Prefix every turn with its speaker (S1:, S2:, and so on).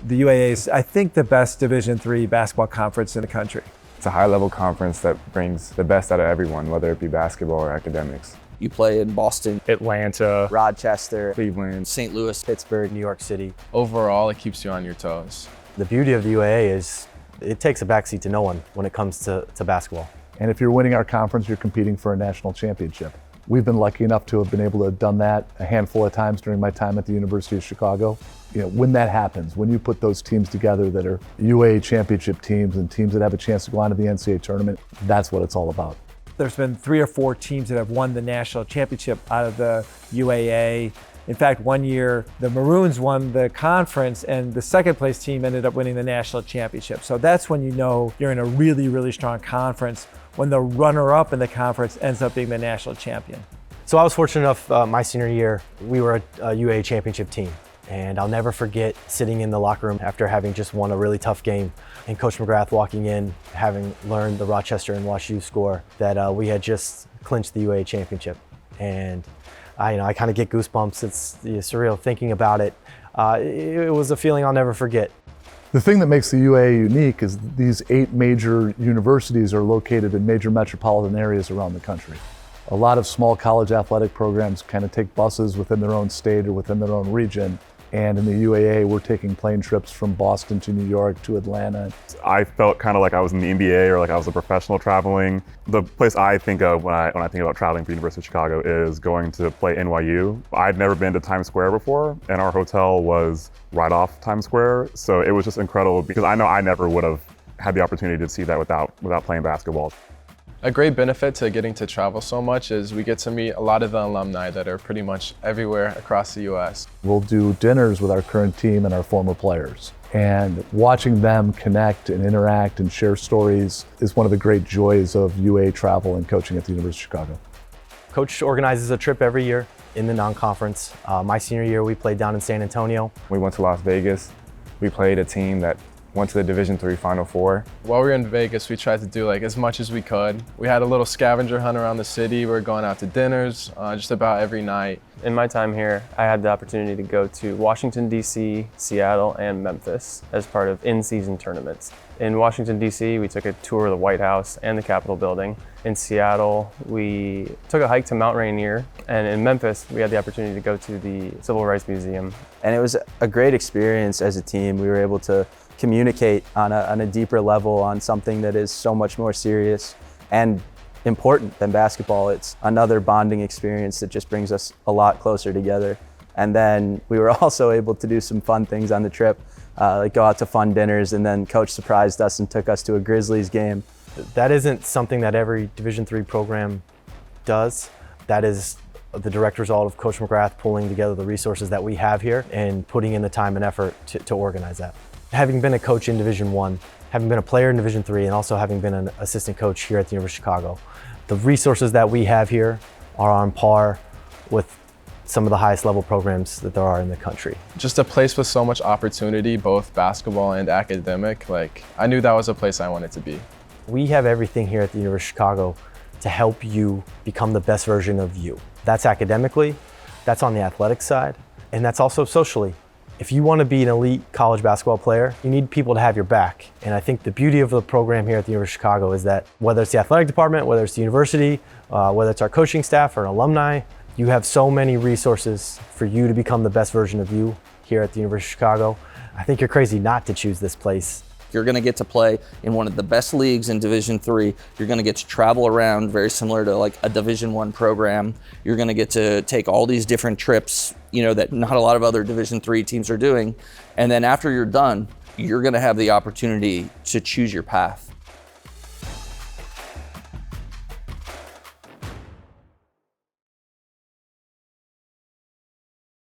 S1: The UAA is, I think, the best Division III basketball conference in the country.
S2: It's a high-level conference that brings the best out of everyone, whether it be basketball or academics.
S3: You play in Boston,
S4: Atlanta,
S3: Rochester,
S2: Cleveland,
S3: St. Louis,
S5: Pittsburgh, New York City.
S4: Overall, it keeps you on your toes.
S5: The beauty of the UAA is it takes a backseat to no one when it comes to basketball.
S6: And if you're winning our conference, you're competing for a national championship. We've been lucky enough to have been able to have done that a handful of times during my time at the University of Chicago. You know, when that happens, when you put those teams together that are UAA championship teams and teams that have a chance to go on to the NCAA tournament, that's what it's all about.
S1: There's been 3 or 4 teams that have won the national championship out of the UAA. In fact, one year, the Maroons won the conference and the second place team ended up winning the national championship. So that's when you know you're in a really, really strong conference, when the runner-up in the conference ends up being the national champion.
S5: So I was fortunate enough, my senior year, we were a UAA championship team. And I'll never forget sitting in the locker room after having just won a really tough game and Coach McGrath walking in, having learned the Rochester and WashU score, that we had just clinched the UAA championship. And I kind of get goosebumps. It's surreal thinking about it. It was a feeling I'll never forget.
S6: The thing that makes the UAA unique is these 8 major universities are located in major metropolitan areas around the country. A lot of small college athletic programs kind of take buses within their own state or within their own region. And in the UAA, we're taking plane trips from Boston to New York to Atlanta.
S2: I felt kind of like I was in the NBA or like I was a professional traveling. The place I think of when I think about traveling for the University of Chicago is going to play NYU. I'd never been to Times Square before, and our hotel was right off Times Square. So it was just incredible because I know I never would have had the opportunity to see that without playing basketball.
S4: A great benefit to getting to travel so much is we get to meet a lot of the alumni that are pretty much everywhere across the US.
S6: We'll do dinners with our current team and our former players. And watching them connect and interact and share stories is one of the great joys of UAA travel and coaching at the University of Chicago.
S5: Coach organizes a trip every year in the non-conference. My senior year, we played down in San Antonio.
S2: We went to Las Vegas. We played a team that went to the Division III Final Four.
S4: While we were in Vegas, we tried to do like as much as we could. We had a little scavenger hunt around the city. We were going out to dinners just about every night.
S7: In my time here, I had the opportunity to go to Washington, D.C., Seattle, and Memphis as part of in-season tournaments. In Washington, D.C., we took a tour of the White House and the Capitol building. In Seattle, we took a hike to Mount Rainier. And in Memphis, we had the opportunity to go to the Civil Rights Museum.
S3: And it was a great experience as a team. We were able to communicate on a deeper level on something that is so much more serious and important than basketball. It's another bonding experience that just brings us a lot closer together. And then we were also able to do some fun things on the trip, like go out to fun dinners, and then Coach surprised us and took us to a Grizzlies game.
S5: That isn't something that every Division III program does. That is the direct result of Coach McGrath pulling together the resources that we have here and putting in the time and effort to organize that. Having been a coach in Division I, having been a player in Division III, and also having been an assistant coach here at the University of Chicago, the resources that we have here are on par with some of the highest level programs that there are in the country.
S4: Just a place with so much opportunity, both basketball and academic. Like, I knew that was a place I wanted to be.
S5: We have everything here at the University of Chicago to help you become the best version of you. That's academically, that's on the athletic side, and that's also socially. If you want to be an elite college basketball player, you need people to have your back. And I think the beauty of the program here at the University of Chicago is that whether it's the athletic department, whether it's the university, whether it's our coaching staff or an alumni, you have so many resources for you to become the best version of you here at the University of Chicago. I think you're crazy not to choose this place.
S3: You're going to get to play in one of the best leagues in Division III. You're going to get to travel around, very similar to like a Division I program. You're going to get to take all these different trips, that not a lot of other Division III teams are doing. And then after you're done, you're going to have the opportunity to choose your path.